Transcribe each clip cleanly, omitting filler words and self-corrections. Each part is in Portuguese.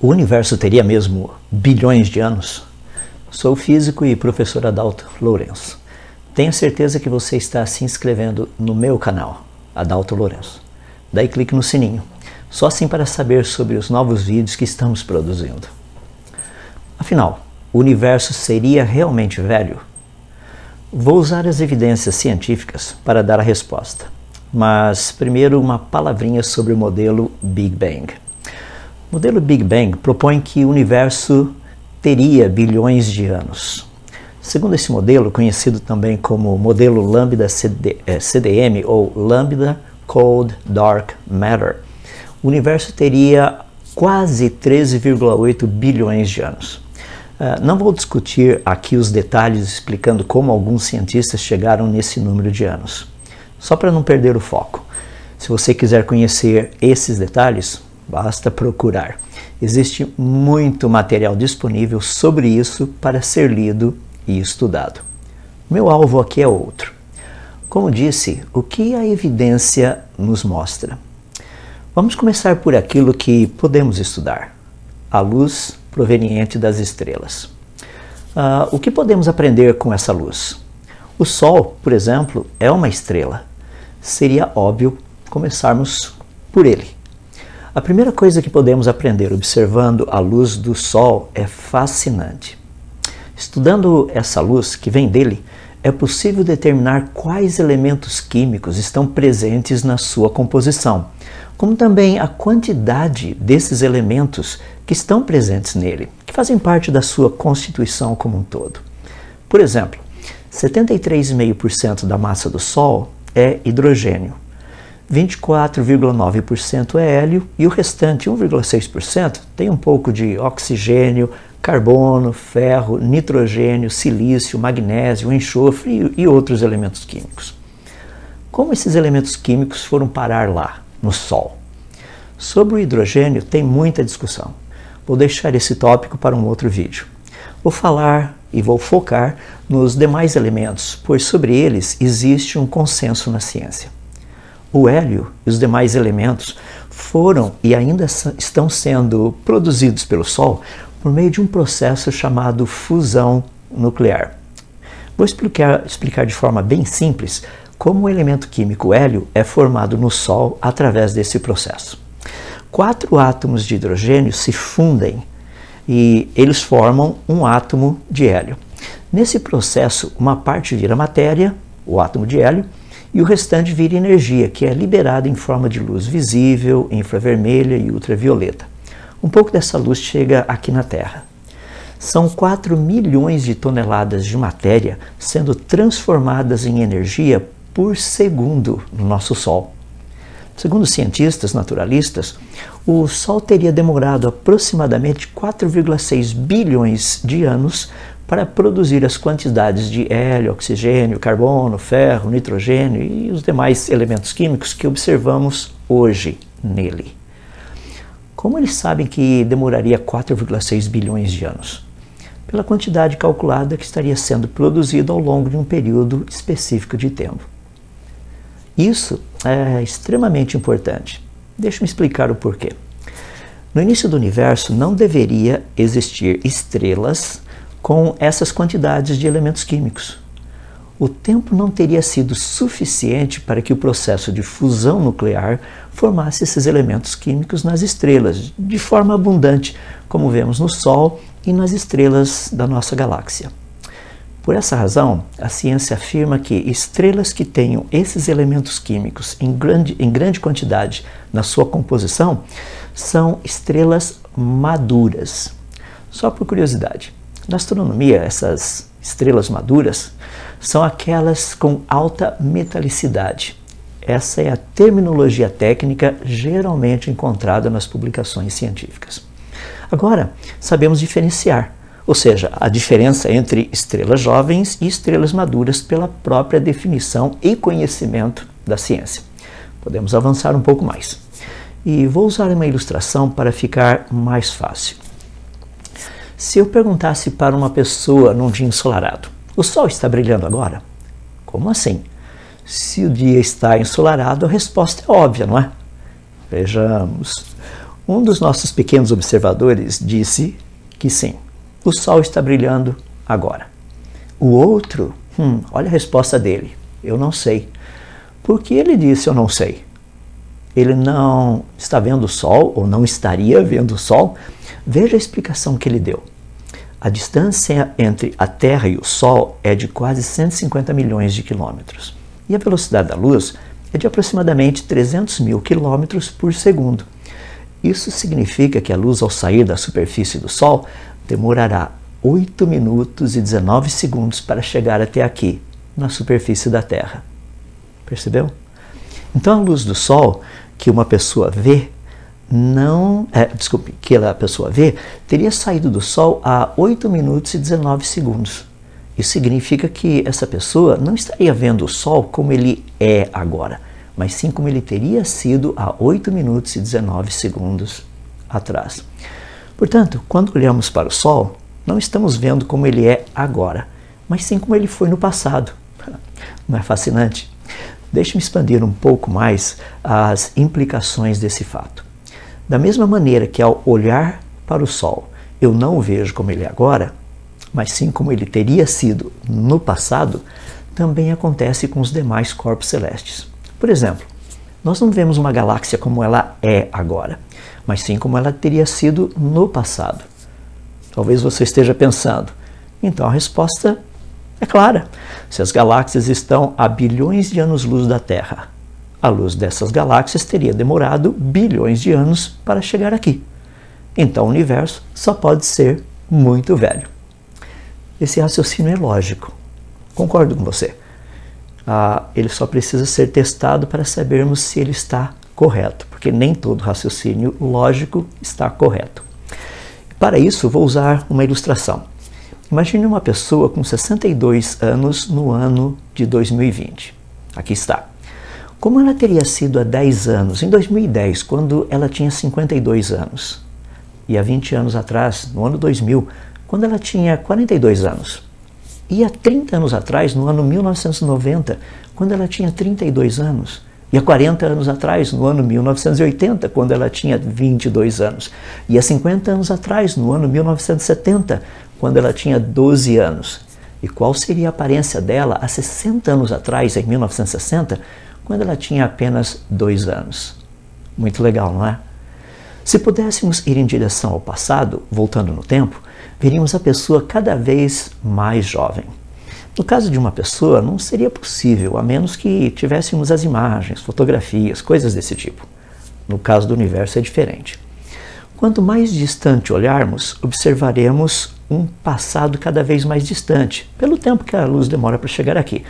O universo teria mesmo bilhões de anos? Sou físico e professor Adalto Lourenço. Tenho certeza que você está se inscrevendo no meu canal, Adalto Lourenço. Daí clique no sininho, só assim para saber sobre os novos vídeos que estamos produzindo. Afinal, o universo seria realmente velho? Vou usar as evidências científicas para dar a resposta. Mas primeiro uma palavrinha sobre o modelo Big Bang. O modelo Big Bang propõe que o universo teria bilhões de anos. Segundo esse modelo, conhecido também como modelo Lambda CDM ou Lambda Cold Dark Matter, o universo teria quase 13,8 bilhões de anos. Não vou discutir aqui os detalhes explicando como alguns cientistas chegaram nesse número de anos, só para não perder o foco. Se você quiser conhecer esses detalhes, basta procurar. Existe muito material disponível sobre isso para ser lido e estudado. Meu alvo aqui é outro. Como disse, o que a evidência nos mostra? Vamos começar por aquilo que podemos estudar: a luz proveniente das estrelas. O que podemos aprender com essa luz? O Sol, por exemplo, é uma estrela. Seria óbvio começarmos por ele. A primeira coisa que podemos aprender observando a luz do Sol é fascinante. Estudando essa luz que vem dele, é possível determinar quais elementos químicos estão presentes na sua composição, como também a quantidade desses elementos que estão presentes nele, que fazem parte da sua constituição como um todo. Por exemplo, 73,5% da massa do Sol é hidrogênio, 24,9% é hélio e o restante, 1,6%, tem um pouco de oxigênio, carbono, ferro, nitrogênio, silício, magnésio, enxofre e outros elementos químicos. Como esses elementos químicos foram parar lá, no Sol? Sobre o hidrogênio tem muita discussão. Vou deixar esse tópico para um outro vídeo. Vou falar e vou focar nos demais elementos, pois sobre eles existe um consenso na ciência. O hélio e os demais elementos foram e ainda estão sendo produzidos pelo Sol por meio de um processo chamado fusão nuclear. Vou explicar de forma bem simples como o elemento químico hélio é formado no Sol através desse processo. 4 átomos de hidrogênio se fundem e eles formam um átomo de hélio. Nesse processo, uma parte vira matéria, o átomo de hélio, e o restante vira energia, que é liberada em forma de luz visível, infravermelha e ultravioleta. Um pouco dessa luz chega aqui na Terra. São 4 milhões de toneladas de matéria sendo transformadas em energia por segundo no nosso Sol. Segundo cientistas naturalistas, o Sol teria demorado aproximadamente 4,6 bilhões de anos para produzir as quantidades de hélio, oxigênio, carbono, ferro, nitrogênio e os demais elementos químicos que observamos hoje nele. Como eles sabem que demoraria 4,6 bilhões de anos? Pela quantidade calculada que estaria sendo produzida ao longo de um período específico de tempo. Isso é extremamente importante. Deixa-me explicar o porquê. No início do universo não deveria existir estrelas com essas quantidades de elementos químicos. O tempo não teria sido suficiente para que o processo de fusão nuclear formasse esses elementos químicos nas estrelas, de forma abundante, como vemos no Sol e nas estrelas da nossa galáxia. Por essa razão, a ciência afirma que estrelas que tenham esses elementos químicos em grande quantidade na sua composição são estrelas maduras. Só por curiosidade, na astronomia, essas estrelas maduras são aquelas com alta metalicidade. Essa é a terminologia técnica geralmente encontrada nas publicações científicas. Agora, sabemos diferenciar, ou seja, a diferença entre estrelas jovens e estrelas maduras pela própria definição e conhecimento da ciência. Podemos avançar um pouco mais. E vou usar uma ilustração para ficar mais fácil. Se eu perguntasse para uma pessoa num dia ensolarado, o Sol está brilhando agora? Como assim? Se o dia está ensolarado, a resposta é óbvia, não é? Vejamos. Um dos nossos pequenos observadores disse que sim, o Sol está brilhando agora. O outro, olha a resposta dele, eu não sei. Por que ele disse eu não sei? Ele não está vendo o Sol, ou não estaria vendo o Sol? Veja a explicação que ele deu. A distância entre a Terra e o Sol é de quase 150 milhões de quilômetros. E a velocidade da luz é de aproximadamente 300 mil quilômetros por segundo. Isso significa que a luz, ao sair da superfície do Sol, demorará 8 minutos e 19 segundos para chegar até aqui, na superfície da Terra. Percebeu? Então a luz do Sol que uma pessoa vê, que a pessoa vê, teria saído do Sol há 8 minutos e 19 segundos. Isso significa que essa pessoa não estaria vendo o Sol como ele é agora, mas sim como ele teria sido há 8 minutos e 19 segundos atrás. Portanto, quando olhamos para o Sol, não estamos vendo como ele é agora, mas sim como ele foi no passado. Não é fascinante? Deixe-me expandir um pouco mais as implicações desse fato. Da mesma maneira que ao olhar para o Sol, eu não o vejo como ele é agora, mas sim como ele teria sido no passado, também acontece com os demais corpos celestes. Por exemplo, nós não vemos uma galáxia como ela é agora, mas sim como ela teria sido no passado. Talvez você esteja pensando, então a resposta é clara. Se as galáxias estão a bilhões de anos-luz da Terra, a luz dessas galáxias teria demorado bilhões de anos para chegar aqui. Então o universo só pode ser muito velho. Esse raciocínio é lógico. Concordo com você. Ele só precisa ser testado para sabermos se ele está correto, porque nem todo raciocínio lógico está correto. Para isso, vou usar uma ilustração. Imagine uma pessoa com 62 anos no ano de 2020. Aqui está. Como ela teria sido há 10 anos, em 2010, quando ela tinha 52 anos? E há 20 anos atrás, no ano 2000, quando ela tinha 42 anos? E há 30 anos atrás, no ano 1990, quando ela tinha 32 anos? E há 40 anos atrás, no ano 1980, quando ela tinha 22 anos. E há 50 anos atrás, no ano 1970, quando ela tinha 12 anos. E qual seria a aparência dela há 60 anos atrás, em 1960, quando ela tinha apenas 2 anos? Muito legal, não é? Se pudéssemos ir em direção ao passado, voltando no tempo, veríamos a pessoa cada vez mais jovem. No caso de uma pessoa, não seria possível, a menos que tivéssemos as imagens, fotografias, coisas desse tipo. No caso do universo é diferente. Quanto mais distante olharmos, observaremos um passado cada vez mais distante, pelo tempo que a luz demora para chegar aqui.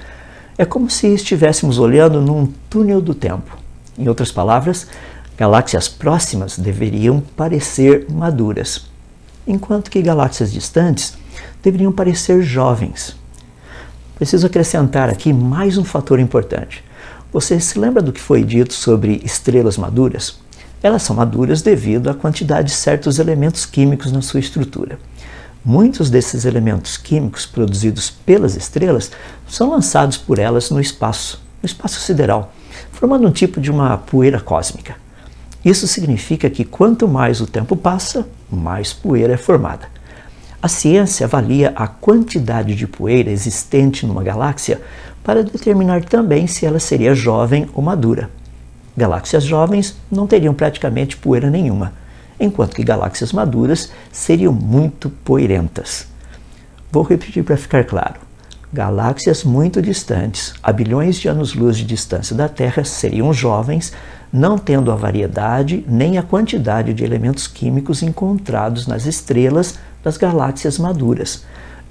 É como se estivéssemos olhando num túnel do tempo. Em outras palavras, galáxias próximas deveriam parecer maduras, enquanto que galáxias distantes deveriam parecer jovens. Preciso acrescentar aqui mais um fator importante. Você se lembra do que foi dito sobre estrelas maduras? Elas são maduras devido à quantidade de certos elementos químicos na sua estrutura. Muitos desses elementos químicos produzidos pelas estrelas são lançados por elas no espaço sideral, formando um tipo de uma poeira cósmica. Isso significa que quanto mais o tempo passa, mais poeira é formada. A ciência avalia a quantidade de poeira existente numa galáxia para determinar também se ela seria jovem ou madura. Galáxias jovens não teriam praticamente poeira nenhuma, enquanto que galáxias maduras seriam muito poeirentas. Vou repetir para ficar claro. Galáxias muito distantes, a bilhões de anos-luz de distância da Terra, seriam jovens, não tendo a variedade nem a quantidade de elementos químicos encontrados nas estrelas das galáxias maduras,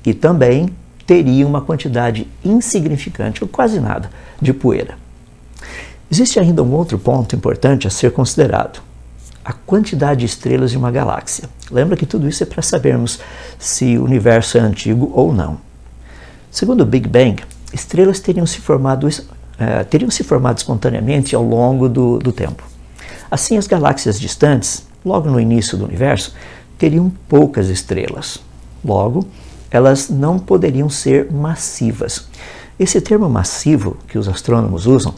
e também teriam uma quantidade insignificante, ou quase nada, de poeira. Existe ainda um outro ponto importante a ser considerado: a quantidade de estrelas de uma galáxia. Lembra que tudo isso é para sabermos se o universo é antigo ou não. Segundo o Big Bang, estrelas teriam se formado espontaneamente ao longo do tempo. Assim, as galáxias distantes, logo no início do universo, teriam poucas estrelas. Logo, elas não poderiam ser massivas. Esse termo massivo, que os astrônomos usam,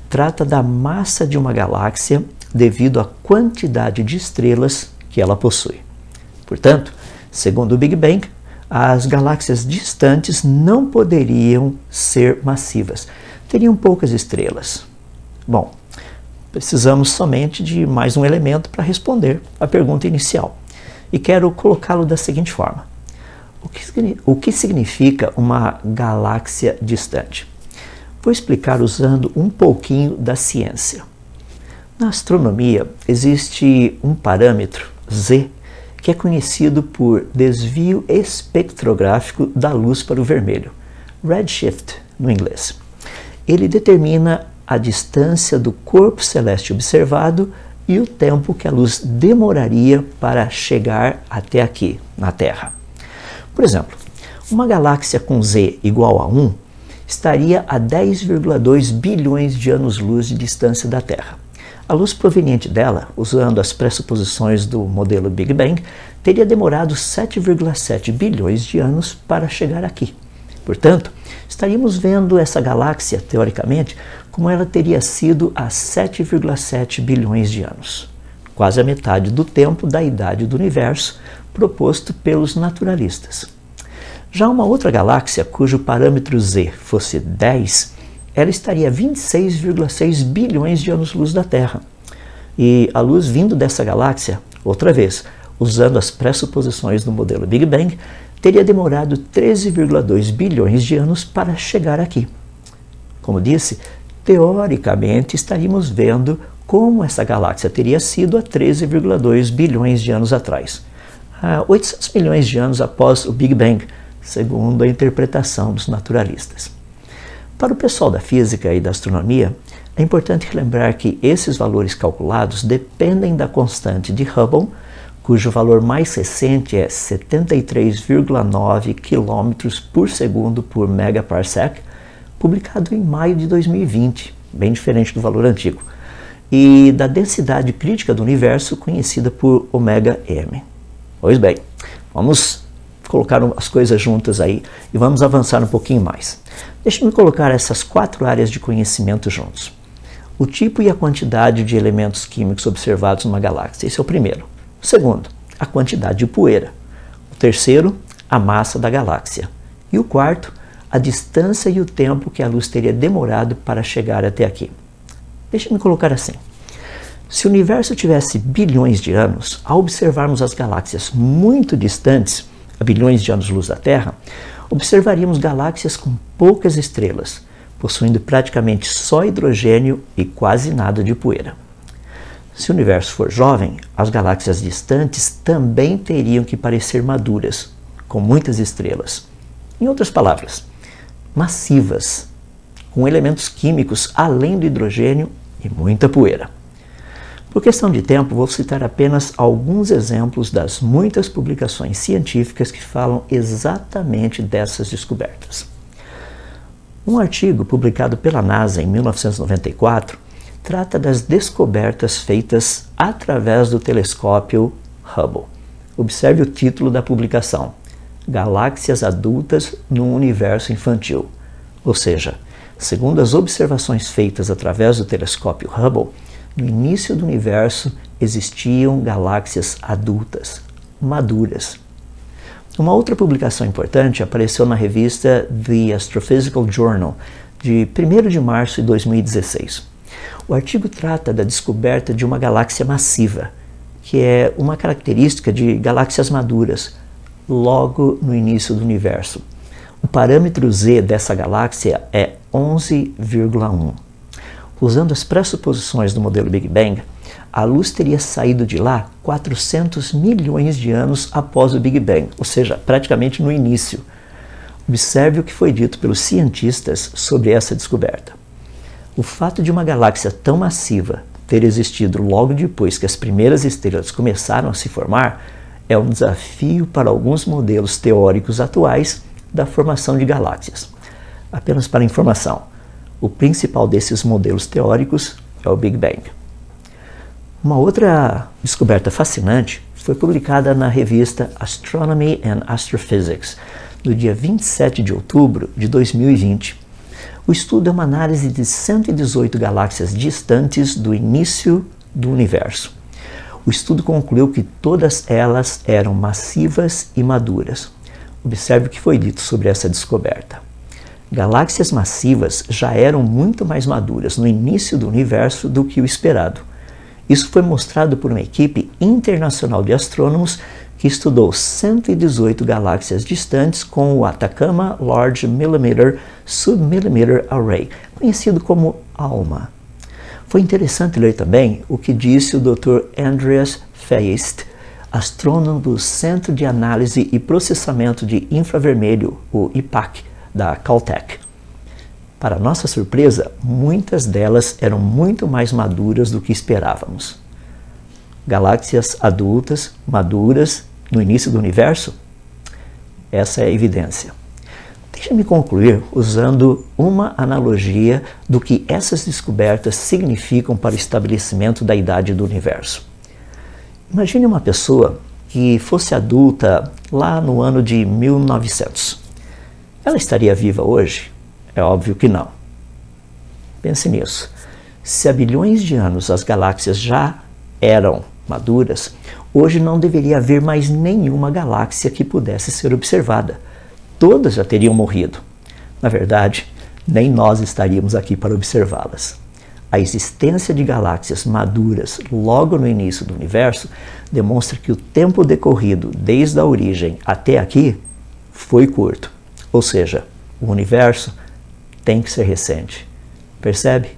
trata da massa de uma galáxia devido à quantidade de estrelas que ela possui. Portanto, segundo o Big Bang, as galáxias distantes não poderiam ser massivas, teriam poucas estrelas. Bom, precisamos somente de mais um elemento para responder à pergunta inicial. E quero colocá-lo da seguinte forma. O que significa uma galáxia distante? Vou explicar usando um pouquinho da ciência. Na astronomia, existe um parâmetro, Z, que é conhecido por desvio espectrográfico da luz para o vermelho, redshift no inglês. Ele determina a distância do corpo celeste observado e o tempo que a luz demoraria para chegar até aqui, na Terra. Por exemplo, uma galáxia com Z igual a 1 estaria a 10,2 bilhões de anos-luz de distância da Terra. A luz proveniente dela, usando as pressuposições do modelo Big Bang, teria demorado 7,7 bilhões de anos para chegar aqui. Portanto, estaríamos vendo essa galáxia, teoricamente, como ela teria sido há 7,7 bilhões de anos, quase a metade do tempo da idade do universo proposto pelos naturalistas. Já uma outra galáxia, cujo parâmetro Z fosse 10, ela estaria a 26,6 bilhões de anos-luz da Terra. E a luz vindo dessa galáxia, outra vez, usando as pressuposições do modelo Big Bang, teria demorado 13,2 bilhões de anos para chegar aqui. Como disse, teoricamente estaríamos vendo como essa galáxia teria sido há 13,2 bilhões de anos atrás, 800 milhões de anos após o Big Bang, segundo a interpretação dos naturalistas. Para o pessoal da física e da astronomia, é importante lembrar que esses valores calculados dependem da constante de Hubble, cujo valor mais recente é 73,9 km por segundo por megaparsec, publicado em maio de 2020, bem diferente do valor antigo, e da densidade crítica do universo, conhecida por ωm. Pois bem, vamos colocar as coisas juntas aí e vamos avançar um pouquinho mais. Deixe-me colocar essas 4 áreas de conhecimento juntos. O tipo e a quantidade de elementos químicos observados numa galáxia, esse é o primeiro. O segundo, a quantidade de poeira. O terceiro, a massa da galáxia. E o quarto, a distância e o tempo que a luz teria demorado para chegar até aqui. Deixe-me colocar assim. Se o universo tivesse bilhões de anos, ao observarmos as galáxias muito distantes, a bilhões de anos-luz da Terra, observaríamos galáxias com poucas estrelas, possuindo praticamente só hidrogênio e quase nada de poeira. Se o universo for jovem, as galáxias distantes também teriam que parecer maduras, com muitas estrelas. Em outras palavras, massivas, com elementos químicos além do hidrogênio e muita poeira. Por questão de tempo, vou citar apenas alguns exemplos das muitas publicações científicas que falam exatamente dessas descobertas. Um artigo publicado pela NASA em 1994 trata das descobertas feitas através do telescópio Hubble. Observe o título da publicação: Galáxias adultas no universo infantil. Ou seja, segundo as observações feitas através do telescópio Hubble, no início do universo existiam galáxias adultas, maduras. Uma outra publicação importante apareceu na revista The Astrophysical Journal, de 1º de março de 2016. O artigo trata da descoberta de uma galáxia massiva, que é uma característica de galáxias maduras, logo no início do universo. O parâmetro Z dessa galáxia é 11,1. Usando as pressuposições do modelo Big Bang, a luz teria saído de lá 400 milhões de anos após o Big Bang, ou seja, praticamente no início. Observe o que foi dito pelos cientistas sobre essa descoberta. O fato de uma galáxia tão massiva ter existido logo depois que as primeiras estrelas começaram a se formar é um desafio para alguns modelos teóricos atuais da formação de galáxias. Apenas para informação, o principal desses modelos teóricos é o Big Bang. Uma outra descoberta fascinante foi publicada na revista Astronomy and Astrophysics, no dia 27 de outubro de 2020. O estudo é uma análise de 118 galáxias distantes do início do universo. O estudo concluiu que todas elas eram massivas e maduras. Observe o que foi dito sobre essa descoberta. Galáxias massivas já eram muito mais maduras no início do universo do que o esperado. Isso foi mostrado por uma equipe internacional de astrônomos que estudou 118 galáxias distantes com o Atacama Large Millimeter Submillimeter Array, conhecido como ALMA. Foi interessante ler também o que disse o Dr. Andreas Feist, astrônomo do Centro de Análise e Processamento de Infravermelho, o IPAC, da Caltech. Para nossa surpresa, muitas delas eram muito mais maduras do que esperávamos. Galáxias adultas, maduras, no início do universo? Essa é a evidência. Deixa-me concluir usando uma analogia do que essas descobertas significam para o estabelecimento da idade do universo. Imagine uma pessoa que fosse adulta lá no ano de 1900. Ela estaria viva hoje? É óbvio que não. Pense nisso. Se há bilhões de anos as galáxias já eram maduras, hoje não deveria haver mais nenhuma galáxia que pudesse ser observada. Todas já teriam morrido. Na verdade, nem nós estaríamos aqui para observá-las. A existência de galáxias maduras logo no início do universo demonstra que o tempo decorrido desde a origem até aqui foi curto. Ou seja, o universo tem que ser recente. Percebe?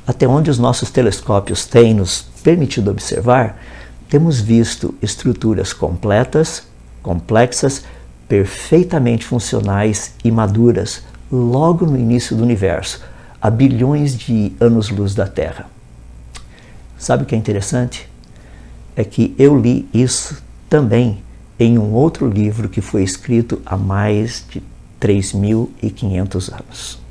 Até onde os nossos telescópios têm nos permitido observar, temos visto estruturas completas, complexas, perfeitamente funcionais e maduras logo no início do universo, a bilhões de anos-luz da Terra. Sabe o que é interessante? É que eu li isso também em um outro livro que foi escrito há mais de 3.500 anos.